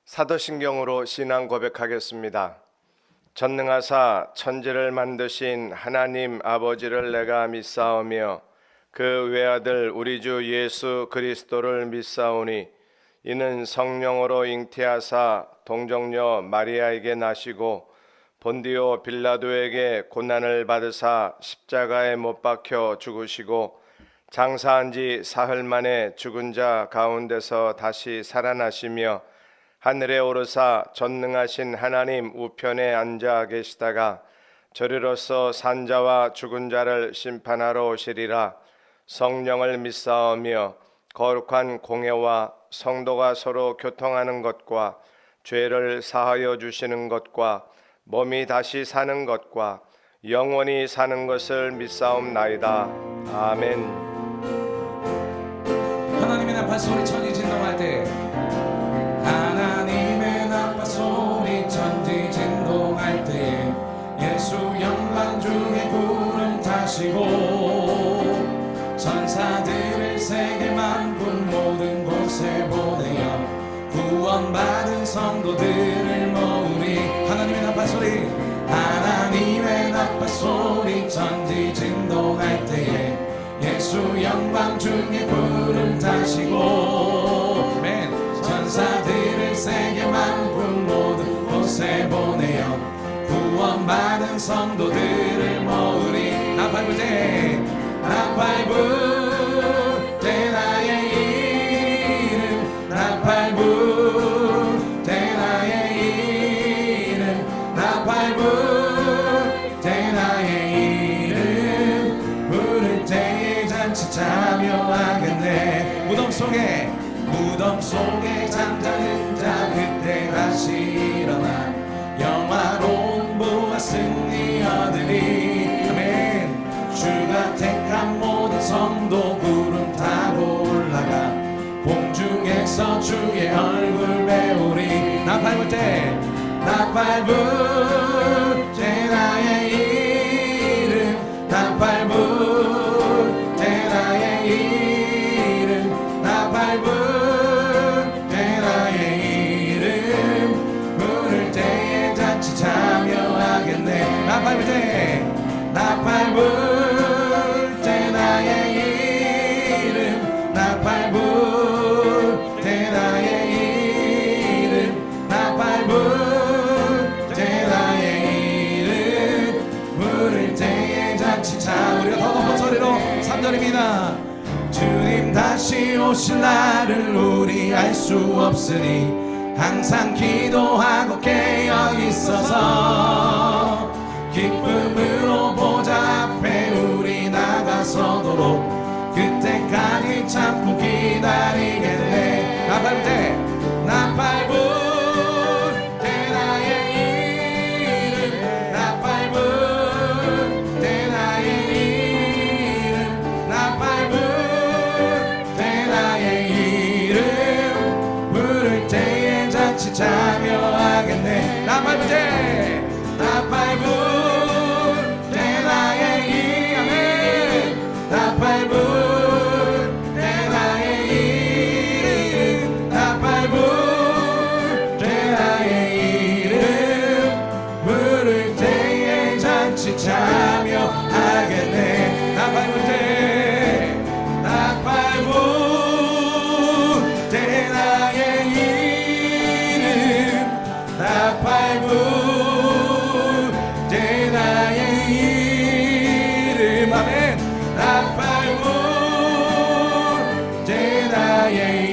사도신경으로 신앙 고백하겠습니다. 전능하사 천지를 만드신 하나님 아버지를 내가 믿사오며 그 외아들 우리 주 예수 그리스도를 믿사오니 이는 성령으로 잉태하사 동정녀 마리아에게 나시고 본디오 빌라도에게 고난을 받으사 십자가에 못 박혀 죽으시고 장사한 지 사흘 만에 죽은 자 가운데서 다시 살아나시며 하늘에 오르사 전능하신 하나님 우편에 앉아 계시다가 저리로서 산자와 죽은 자를 심판하러 오시리라. 성령을 믿사오며 거룩한 공회와 성도가 서로 교통하는 것과 죄를 사하여 주시는 것과 몸이 다시 사는 것과 영원히 사는 것을 믿사옵나이다. 아멘. 하나님의 나팔 소리 천지 진동할 때, 하나님의 나팔 소리 천지 진동할 때, 예수 영광 중에 구름 타시고 천사들을 세계 만군 모든 곳에 보내어 구원받은 성도들을 모으니. 하나님의 나팔 소리, 하나님의 나팔 소리 천지 진동할 때에 예수 영광 중에 구름 타시고 맨 천사들을 세계 만군 모든 곳에 보내어 구원받은 성도들을 모으리. 나팔 불 때, 나팔 불 때 나의 이름, 나팔 불 때 나의 이름, 나팔 불 때 나의 이름 부를 때에 잔치 참여하겠네. 무덤 속에 잠자는 자 그때 다시 일어나 영화로운 부와 승리 얻으리. 아멘. 주가 택한 모든 성도 구름 타고 올라가 공중에서 주의 얼굴 배우리. 나팔 불 때, 나팔 불 때 나의 이름, 나팔 불 때 나의 이름, 나팔 불 때 나의 이름 부를 때에 잔치 참여하겠네. 나팔 불 때, 나팔 불 때 나의 이름, 나팔 불 때 나의 이름, 나팔 불 때 나의 이름 부를 때에 잔치 참. 우리가 더 높은 소리로 3절입니다. 주님 다시 오실 날을 우리 알 수 없으니 항상 기도하고 깨어 있어서 기쁨으로 보좌 앞에 우리 나가서도록 그때까지 참고 기다리겠네. 나팔 불 때, 나팔 불 때 나의 이름, 나팔 불 때 나의 이름, 나팔 불 때 나의 이름 부를 때에 잔치 참여하겠네. 나팔 불 때, 나팔 불 때 나의 이름, 나팔 불 때 나의 이름, 나팔 불 때 나의 이름 부를 때에 잔치 참여하겠네. 나팔 불 때, 나팔 불 때 나의 이름, 나팔 불 때 나의 이름. 아멘. 나팔 불 때 나의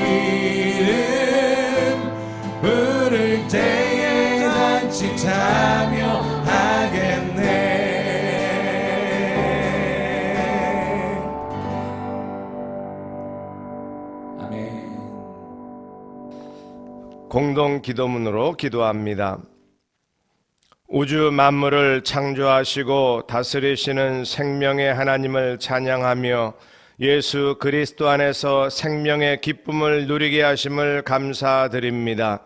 이름 부를 때에 잔치 참여하겠네. 아멘. 공동 기도문으로 기도합니다. 우주 만물을 창조하시고 다스리시는 생명의 하나님을 찬양하며 예수 그리스도 안에서 생명의 기쁨을 누리게 하심을 감사드립니다.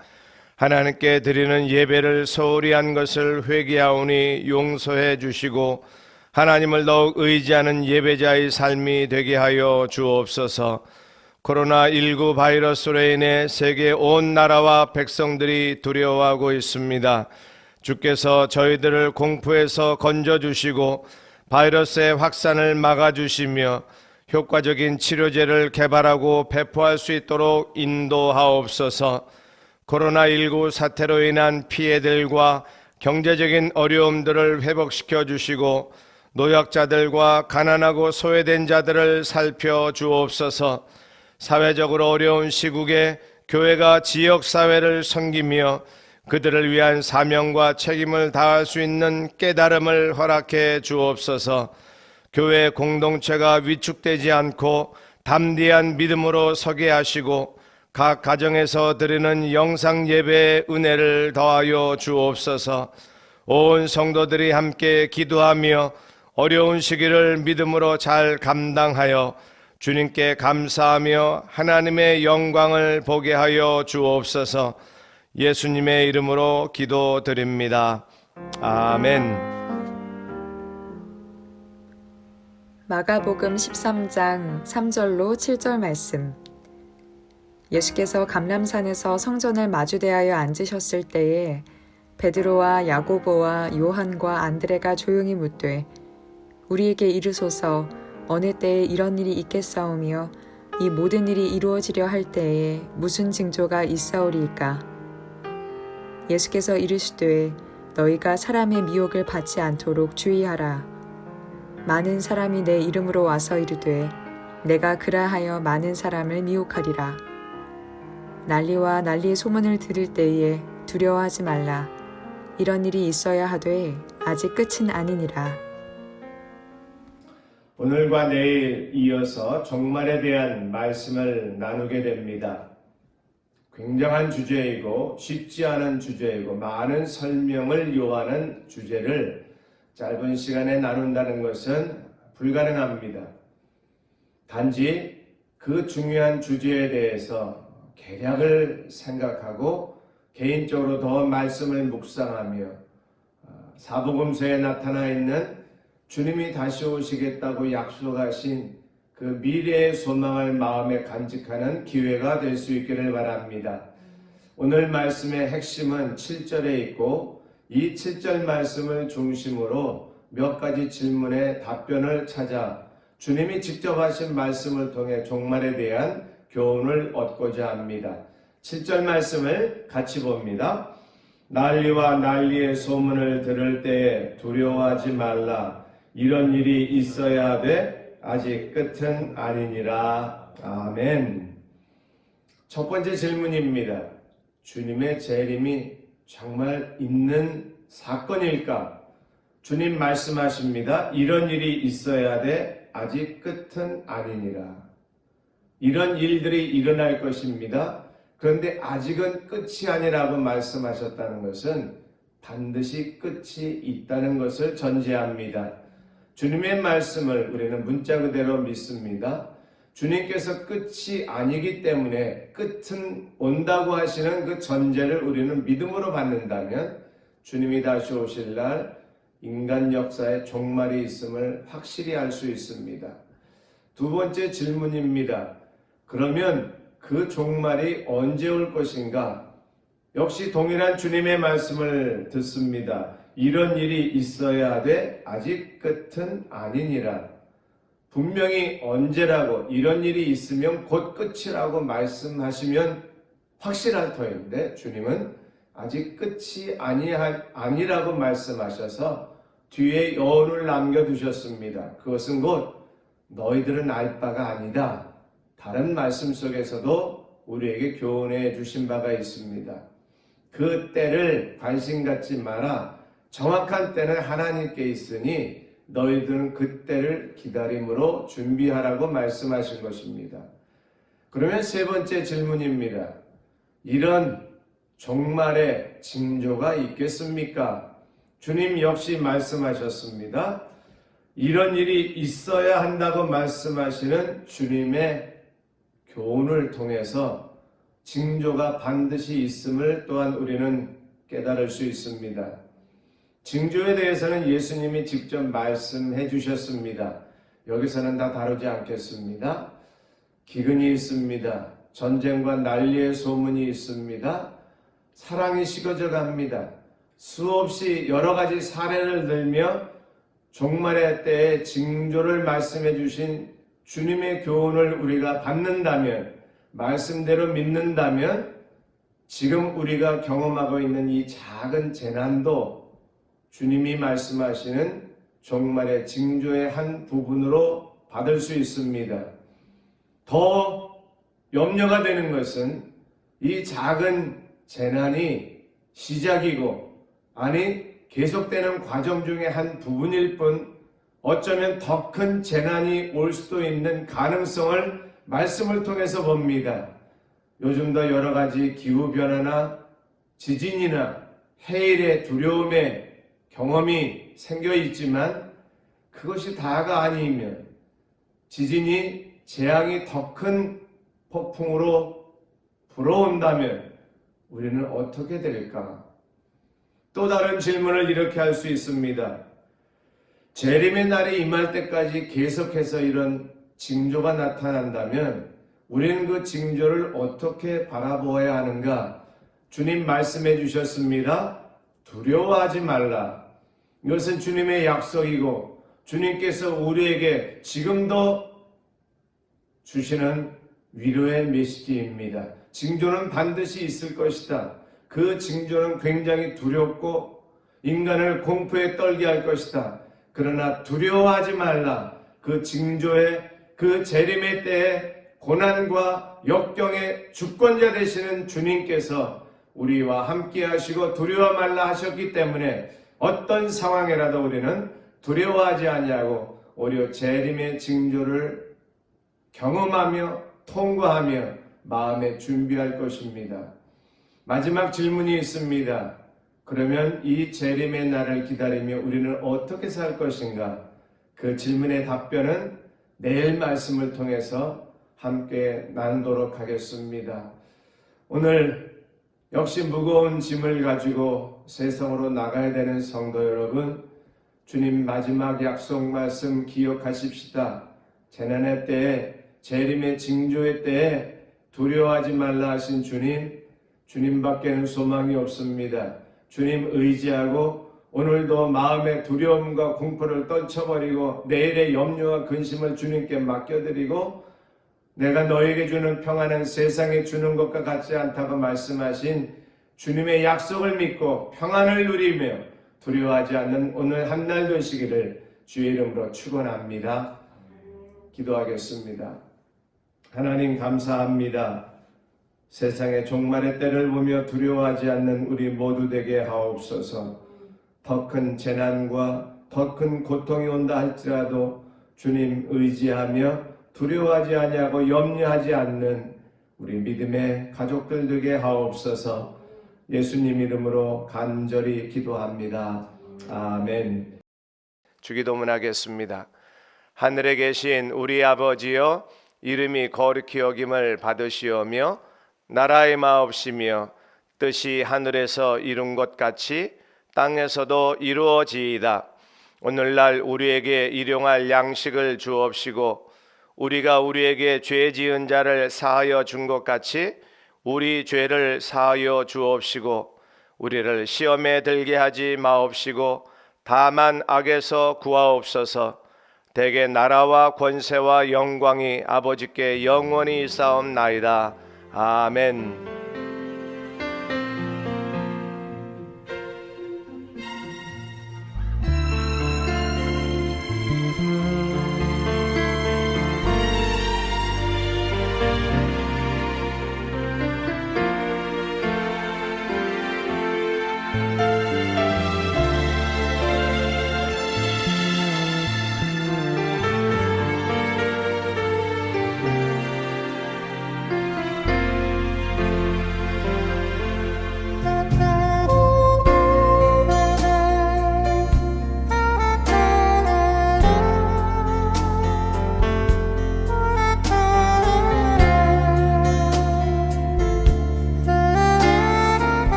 하나님께 드리는 예배를 소홀히 한 것을 회개하오니 용서해 주시고 하나님을 더욱 의지하는 예배자의 삶이 되게 하여 주옵소서. 코로나19 바이러스로 인해 세계 온 나라와 백성들이 두려워하고 있습니다. 주께서 저희들을 공포에서 건져주시고 바이러스의 확산을 막아주시며 효과적인 치료제를 개발하고 배포할 수 있도록 인도하옵소서. 코로나19 사태로 인한 피해들과 경제적인 어려움들을 회복시켜 주시고 노약자들과 가난하고 소외된 자들을 살펴주옵소서. 사회적으로 어려운 시국에 교회가 지역사회를 섬기며 그들을 위한 사명과 책임을 다할 수 있는 깨달음을 허락해 주옵소서. 교회 공동체가 위축되지 않고 담대한 믿음으로 서게 하시고 각 가정에서 드리는 영상 예배의 은혜를 더하여 주옵소서. 온 성도들이 함께 기도하며 어려운 시기를 믿음으로 잘 감당하여 주님께 감사하며 하나님의 영광을 보게 하여 주옵소서. 예수님의 이름으로 기도드립니다. 아멘. 마가복음 13장 3절로 7절 말씀. 예수께서 감람산에서 성전을 마주대하여 앉으셨을 때에 베드로와 야고보와 요한과 안드레가 조용히 묻되 우리에게 이르소서 어느 때에 이런 일이 있겠사오며 이 모든 일이 이루어지려 할 때에 무슨 징조가 있사오리이까. 예수께서 이르시되 너희가 사람의 미혹을 받지 않도록 주의하라. 많은 사람이 내 이름으로 와서 이르되 내가 그라하여 많은 사람을 미혹하리라. 난리와 난리의 소문을 들을 때에 두려워하지 말라. 이런 일이 있어야 하되 아직 끝은 아니니라. 오늘과 내일 이어서 종말에 대한 말씀을 나누게 됩니다. 굉장한 주제이고 쉽지 않은 주제이고 많은 설명을 요하는 주제를 짧은 시간에 나눈다는 것은 불가능합니다. 단지 그 중요한 주제에 대해서 개략을 생각하고 개인적으로 더 말씀을 묵상하며 사복음서에 나타나 있는 주님이 다시 오시겠다고 약속하신 그 미래의 소망을 마음에 간직하는 기회가 될 수 있기를 바랍니다. 오늘 말씀의 핵심은 7절에 있고 이 7절 말씀을 중심으로 몇 가지 질문의 답변을 찾아 주님이 직접 하신 말씀을 통해 종말에 대한 교훈을 얻고자 합니다. 7절 말씀을 같이 봅니다. 난리와 난리의 소문을 들을 때에 두려워하지 말라. 이런 일이 있어야 돼 아직 끝은 아니니라. 아멘. 첫 번째 질문입니다. 주님의 재림이 정말 있는 사건일까? 주님 말씀하십니다. 이런 일이 있어야 돼 아직 끝은 아니니라. 이런 일들이 일어날 것입니다. 그런데 아직은 끝이 아니라고 말씀하셨다는 것은 반드시 끝이 있다는 것을 전제합니다. 주님의 말씀을 우리는 문자 그대로 믿습니다. 주님께서 끝이 아니기 때문에 끝은 온다고 하시는 그 전제를 우리는 믿음으로 받는다면 주님이 다시 오실 날 인간 역사에 종말이 있음을 확실히 알 수 있습니다. 두 번째 질문입니다. 그러면 그 종말이 언제 올 것인가? 역시 동일한 주님의 말씀을 듣습니다. 이런 일이 있어야 돼 아직 끝은 아니니라. 분명히 언제라고 이런 일이 있으면 곧 끝이라고 말씀하시면 확실할 터인데 주님은 아직 끝이 아니라고 말씀하셔서 뒤에 여운을 남겨두셨습니다. 그것은 곧 너희들은 알 바가 아니다. 다른 말씀 속에서도 우리에게 교훈해 주신 바가 있습니다. 그 때를 관심 갖지 마라. 정확한 때는 하나님께 있으니 너희들은 그 때를 기다림으로 준비하라고 말씀하신 것입니다. 그러면 세 번째 질문입니다. 이런 종말의 징조가 있겠습니까? 주님 역시 말씀하셨습니다. 이런 일이 있어야 한다고 말씀하시는 주님의 교훈을 통해서 징조가 반드시 있음을 또한 우리는 깨달을 수 있습니다. 징조에 대해서는 예수님이 직접 말씀해 주셨습니다. 여기서는 다 다루지 않겠습니다. 기근이 있습니다. 전쟁과 난리의 소문이 있습니다. 사랑이 식어져 갑니다. 수없이 여러 가지 사례를 들며 종말의 때에 징조를 말씀해 주신 주님의 교훈을 우리가 받는다면, 말씀대로 믿는다면 지금 우리가 경험하고 있는 이 작은 재난도 주님이 말씀하시는 종말의 징조의 한 부분으로 받을 수 있습니다. 더 염려가 되는 것은 이 작은 재난이 시작이고, 아니 계속되는 과정 중에 한 부분일 뿐, 어쩌면 더 큰 재난이 올 수도 있는 가능성을 말씀을 통해서 봅니다. 요즘도 여러 가지 기후변화나 지진이나 해일의 두려움의 경험이 생겨 있지만, 그것이 다가 아니면 지진이 재앙이 더 큰 폭풍으로 불어온다면 우리는 어떻게 될까? 또 다른 질문을 이렇게 할 수 있습니다. 재림의 날이 임할 때까지 계속해서 이런 징조가 나타난다면 우리는 그 징조를 어떻게 바라보아야 하는가? 주님 말씀해 주셨습니다. 두려워하지 말라. 이것은 주님의 약속이고 주님께서 우리에게 지금도 주시는 위로의 메시지입니다. 징조는 반드시 있을 것이다. 그 징조는 굉장히 두렵고 인간을 공포에 떨게 할 것이다. 그러나 두려워하지 말라. 그 징조의 그 재림의 때에 고난과 역경의 주권자 되시는 주님께서 우리와 함께 하시고 두려워 말라 하셨기 때문에 어떤 상황이라도 우리는 두려워하지 아니하고 오히려 재림의 징조를 경험하며 통과하며 마음에 준비할 것입니다. 마지막 질문이 있습니다. 그러면 이 재림의 날을 기다리며 우리는 어떻게 살 것인가? 그 질문의 답변은 내일 말씀을 통해서 함께 나누도록 하겠습니다. 오늘 역시 무거운 짐을 가지고 세상으로 나가야 되는 성도 여러분, 주님 마지막 약속 말씀 기억하십시다. 재난의 때에, 재림의 징조의 때에 두려워하지 말라 하신 주님밖에는 소망이 없습니다. 주님 의지하고 오늘도 마음의 두려움과 공포를 떨쳐버리고 내일의 염려와 근심을 주님께 맡겨드리고 내가 너에게 주는 평안은 세상에 주는 것과 같지 않다고 말씀하신 주님의 약속을 믿고 평안을 누리며 두려워하지 않는 오늘 한 날 되시기를 주의 이름으로 축원합니다. 기도하겠습니다. 하나님 감사합니다. 세상의 종말의 때를 보며 두려워하지 않는 우리 모두 되게 하옵소서. 더 큰 재난과 더 큰 고통이 온다 할지라도 주님 의지하며 두려워하지 아니하고 염려하지 않는 우리 믿음의 가족들 되게 하옵소서. 예수님 이름으로 간절히 기도합니다. 아멘. 주기도문 하겠습니다. 하늘에 계신 우리 아버지여, 이름이 거룩히 여김을 받으시오며 나라의 마옵시며 뜻이 하늘에서 이룬 것 같이 땅에서도 이루어지이다. 오늘날 우리에게 일용할 양식을 주옵시고 우리가 우리에게 죄 지은 자를 사하여 준 것 같이 우리 죄를 사하여 주옵시고 우리를 시험에 들게 하지 마옵시고 다만 악에서 구하옵소서. 대개 나라와 권세와 영광이 아버지께 영원히 있사옵나이다. 아멘.